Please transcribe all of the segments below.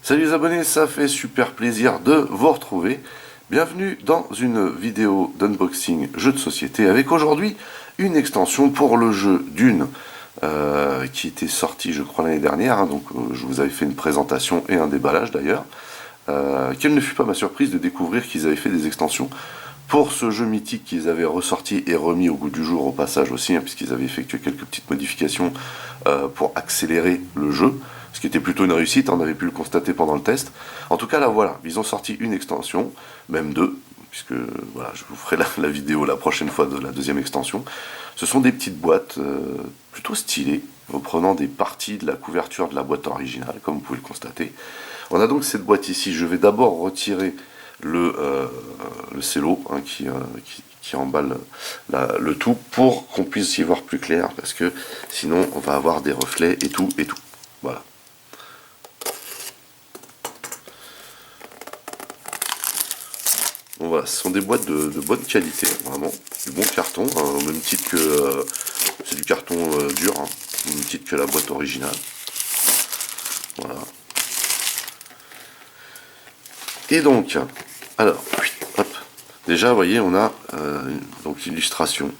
Salut les abonnés, ça fait super plaisir de vous retrouver. Bienvenue dans une vidéo d'unboxing jeu de société avec aujourd'hui une extension pour le jeu Dune qui était sorti je crois l'année dernière, donc je vous avais fait une présentation et un déballage d'ailleurs. Quelle ne fut pas ma surprise de découvrir qu'ils avaient fait des extensions pour ce jeu mythique qu'ils avaient ressorti et remis au goût du jour au passage aussi, puisqu'ils avaient effectué quelques petites modifications pour accélérer le jeu, ce qui était plutôt une réussite, on avait pu le constater pendant le test. En tout cas là voilà, ils ont sorti une extension, même deux, puisque voilà, je vous ferai la vidéo la prochaine fois de la deuxième extension. Ce sont des petites boîtes plutôt stylées, reprenant des parties de la couverture de la boîte originale, comme vous pouvez le constater. On a donc cette boîte ici, je vais d'abord retirer le cello qui emballe le tout pour qu'on puisse y voir plus clair, parce que sinon on va avoir des reflets et tout. Voilà. Bon, voilà, ce sont des boîtes de bonne qualité, vraiment, du bon carton, hein, au même titre que c'est du carton dur, hein, au même titre que la boîte originale. Voilà. Et donc, alors, hop, déjà, vous voyez, on a donc l'illustration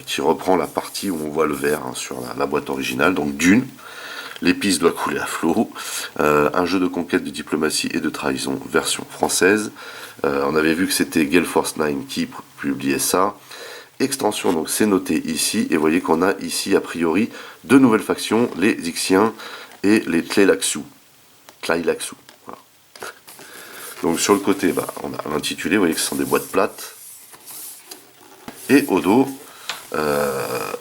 qui reprend la partie où on voit le vert sur la boîte originale, donc Dune. L'épice doit couler à flot. Un jeu de conquête, de diplomatie et de trahison, version française. On avait vu que c'était Gale Force 9 qui publiait ça. Extension, donc c'est noté ici. Et vous voyez qu'on a ici, a priori, deux nouvelles factions, les Ixiens et les Tleilaxu. Voilà. Donc sur le côté, on a l'intitulé, vous voyez que ce sont des boîtes plates. Et au dos,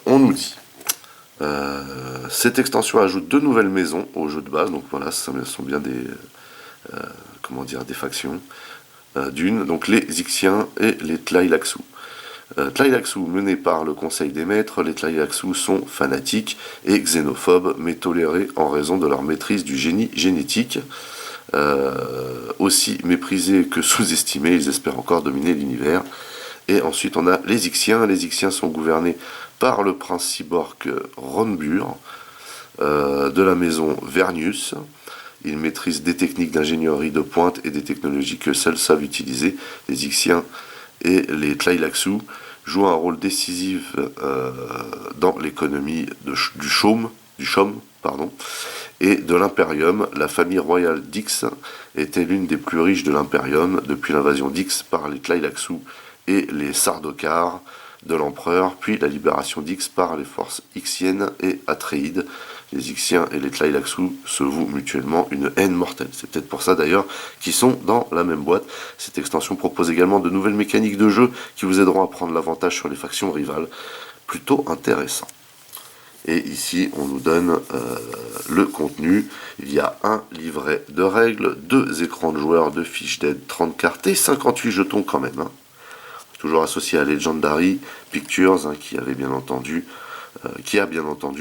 on nous dit cette extension ajoute deux nouvelles maisons au jeu de base, donc voilà, ce sont bien des des factions d'une, donc les Ixiens et les Tleilaxu. Tleilaxu menés par le Conseil des Maîtres, les Tleilaxu sont fanatiques et xénophobes, mais tolérés en raison de leur maîtrise du génie génétique. Aussi méprisés que sous-estimés, ils espèrent encore dominer l'univers. Et ensuite on a les Ixiens. Les Ixiens sont gouvernés par le prince cyborg Ronbur de la maison Vernius. Ils maîtrisent des techniques d'ingénierie de pointe et des technologies que seuls savent utiliser. Les Ixiens et les Tleilaxu jouent un rôle décisif dans l'économie du chaume, et de l'Imperium. La famille royale d'Ix était l'une des plus riches de l'Imperium depuis l'invasion d'Ix par les Tleilaxu et les Sardaukar de l'empereur, puis la libération d'Ix par les forces ixiennes et atréides. Les Ixiens et les Tleilaxu se vouent mutuellement une haine mortelle. C'est peut-être pour ça d'ailleurs qu'ils sont dans la même boîte. Cette extension propose également de nouvelles mécaniques de jeu qui vous aideront à prendre l'avantage sur les factions rivales. Plutôt intéressant. Et ici, on nous donne le contenu. Il y a un livret de règles, 2 écrans de joueurs, 2 fiches d'aide, 30 cartes et 58 jetons quand même. Toujours associé à Legendary Pictures, qui a bien entendu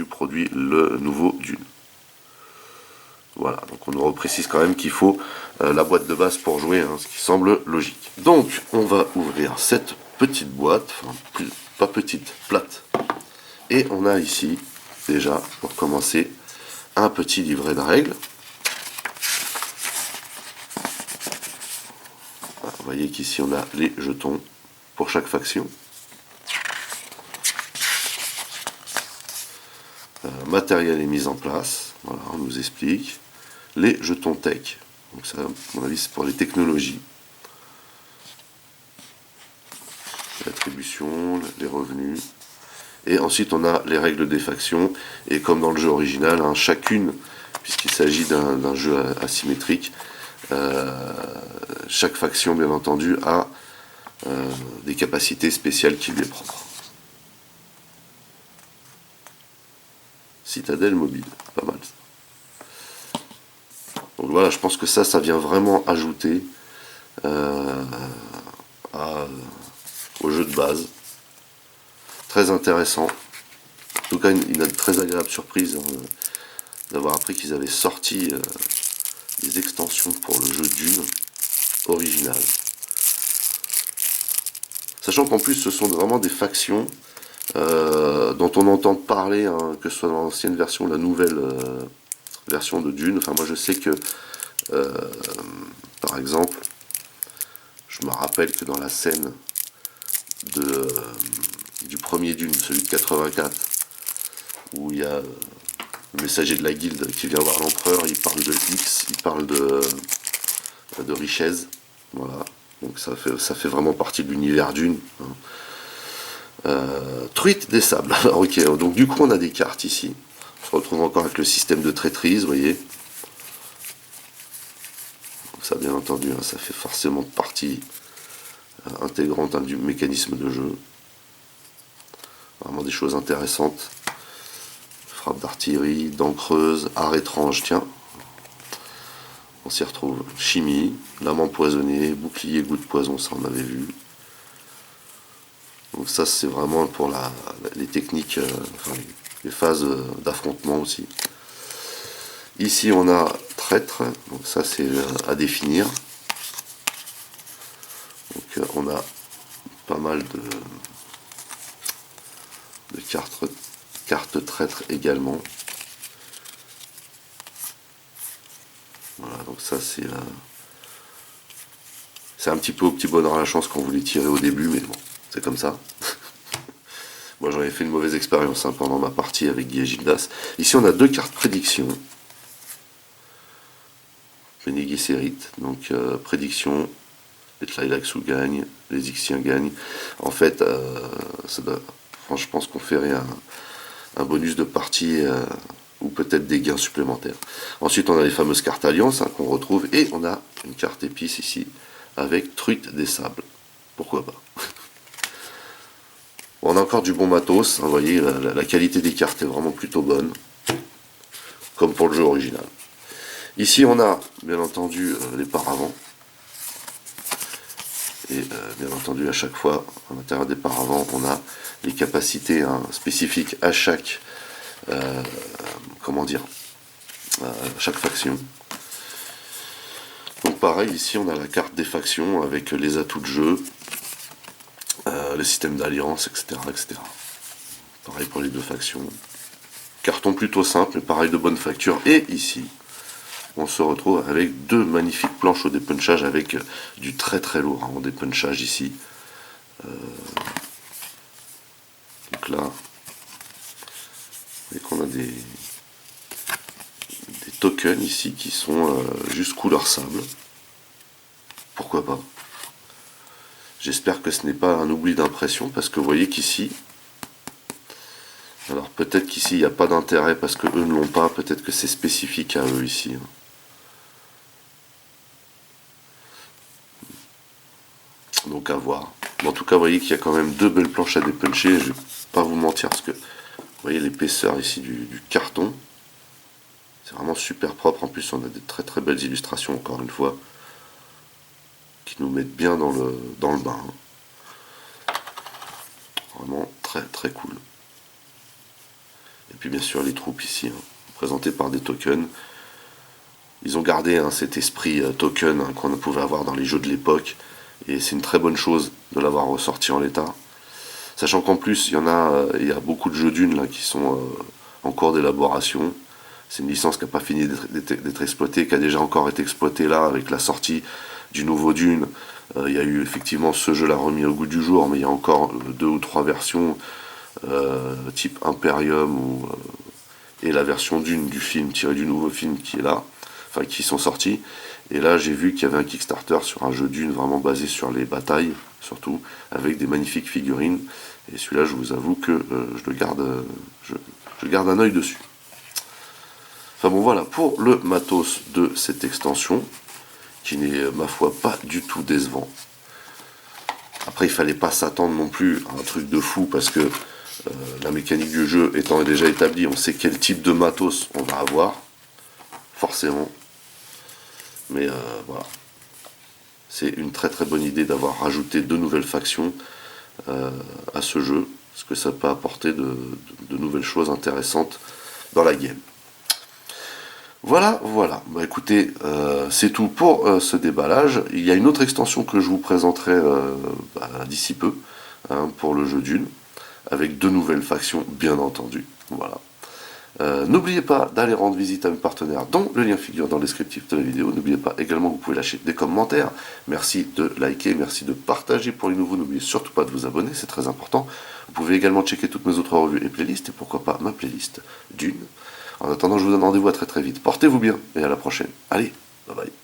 produit le nouveau Dune. Voilà, donc on nous reprécise quand même qu'il faut la boîte de base pour jouer, ce qui semble logique. Donc on va ouvrir cette petite boîte, enfin pas petite, plate. Et on a ici, déjà, pour commencer, un petit livret de règles. Voilà, vous voyez qu'ici on a les jetons pour chaque faction. Matériel est mis en place, voilà, on nous explique. Les jetons tech, donc ça, à mon avis, c'est pour les technologies. L'attribution, les revenus. Et ensuite, on a les règles des factions. Et comme dans le jeu original, chacune, puisqu'il s'agit d'un jeu asymétrique, chaque faction, bien entendu, a des capacités spéciales qui lui est propre. Citadelle mobile, pas mal. Donc voilà, je pense que ça vient vraiment ajouter au jeu de base. Très intéressant. En tout cas, une très agréable surprise d'avoir appris qu'ils avaient sorti des extensions pour le jeu Dune original. Sachant qu'en plus, ce sont vraiment des factions dont on entend parler, que ce soit dans l'ancienne version ou la nouvelle versions de Dune. Enfin, moi je sais que, par exemple, je me rappelle que dans la scène du premier Dune, celui de 84, où il y a le messager de la guilde qui vient voir l'empereur, il parle de X, il parle de richesse, voilà. Donc ça fait vraiment partie de l'univers Dune. Truite des sables. Alors ok, donc du coup on a des cartes ici. On se retrouve encore avec le système de traîtrise, vous voyez. Donc ça bien entendu, ça fait forcément partie intégrante du mécanisme de jeu. Vraiment des choses intéressantes. Frappe d'artillerie, dents creuses, art étrange, tiens. On s'y retrouve. Chimie, lame empoisonnée, bouclier, goutte de poison, ça on avait vu. Donc ça c'est vraiment pour les techniques, enfin, les phases d'affrontement aussi. Ici on a traître, donc ça c'est à définir. Donc on a pas mal de cartes traîtres également. Voilà, donc ça c'est un petit peu au petit bonheur à la chance qu'on voulait tirer au début, mais bon, c'est comme ça. Moi j'en ai fait une mauvaise expérience pendant ma partie avec Guy et Gildas. Ici on a 2 cartes prédiction. Bene Gesserit, donc prédiction, les Tleilaxu gagnent, les Ixiens gagnent. En fait, je pense qu'on ferait un bonus de partie ou peut-être des gains supplémentaires. Ensuite, on a les fameuses cartes alliances qu'on retrouve et on a une carte épice ici avec Truite des sables. Pourquoi pas. On a encore du bon matos, vous voyez, la qualité des cartes est vraiment plutôt bonne, comme pour le jeu original. Ici, on a bien entendu les paravents. Et bien entendu, à chaque fois, à l'intérieur des paravents, on a les capacités spécifiques à chaque chaque faction. Donc pareil, ici on a la carte des factions avec les atouts de jeu, les systèmes d'alliance, etc., etc. Pareil pour les 2 factions. Carton plutôt simple, mais pareil de bonne facture. Et ici, on se retrouve avec 2 magnifiques planches au dépunchage avec du très très lourd en dépunchage ici. Donc là, vous voyez qu'on a des tokens ici qui sont juste couleur sable. Pourquoi pas. J'espère que ce n'est pas un oubli d'impression parce que vous voyez qu'ici, alors peut-être qu'ici il n'y a pas d'intérêt parce que eux ne l'ont pas, peut-être que c'est spécifique à eux ici. Donc à voir. Mais en tout cas, vous voyez qu'il y a quand même 2 belles planches à dépuncher. Je ne vais pas vous mentir parce que vous voyez l'épaisseur ici du carton. C'est vraiment super propre. En plus, on a des très très belles illustrations, encore une fois, qui nous mettent bien dans le bain. Vraiment très très cool. Et puis bien sûr les troupes ici, présentées par des tokens. Ils ont gardé cet esprit token qu'on pouvait avoir dans les jeux de l'époque. Et c'est une très bonne chose de l'avoir ressorti en l'état. Sachant qu'en plus, il y a beaucoup de jeux Dune là, qui sont en cours d'élaboration. C'est une licence qui n'a pas fini d'être exploitée, qui a déjà encore été exploitée là avec la sortie du nouveau Dune. Il y a eu effectivement ce jeu-là remis au goût du jour, mais il y a encore 2 ou 3 versions type Imperium et la version Dune du film, tirée du nouveau film qui est là, enfin qui sont sortis. Et là j'ai vu qu'il y avait un Kickstarter sur un jeu Dune vraiment basé sur les batailles, surtout, avec des magnifiques figurines. Et celui-là je vous avoue que je garde un œil dessus. Enfin bon voilà, pour le matos de cette extension, qui n'est ma foi pas du tout décevant. Après il fallait pas s'attendre non plus à un truc de fou parce que la mécanique du jeu étant déjà établie, on sait quel type de matos on va avoir, forcément. Mais voilà, c'est une très très bonne idée d'avoir rajouté 2 nouvelles factions à ce jeu, parce que ça peut apporter de nouvelles choses intéressantes dans la game. Voilà. Bah écoutez, c'est tout pour ce déballage. Il y a une autre extension que je vous présenterai d'ici peu, pour le jeu Dune, avec 2 nouvelles factions, bien entendu. Voilà. N'oubliez pas d'aller rendre visite à mes partenaires dont le lien figure dans le descriptif de la vidéo. N'oubliez pas également que vous pouvez lâcher des commentaires. Merci de liker, merci de partager pour les nouveaux. N'oubliez surtout pas de vous abonner, c'est très important. Vous pouvez également checker toutes mes autres revues et playlists et pourquoi pas ma playlist d'une. En attendant, je vous donne rendez-vous à très très vite. Portez-vous bien et à la prochaine. Allez, bye bye.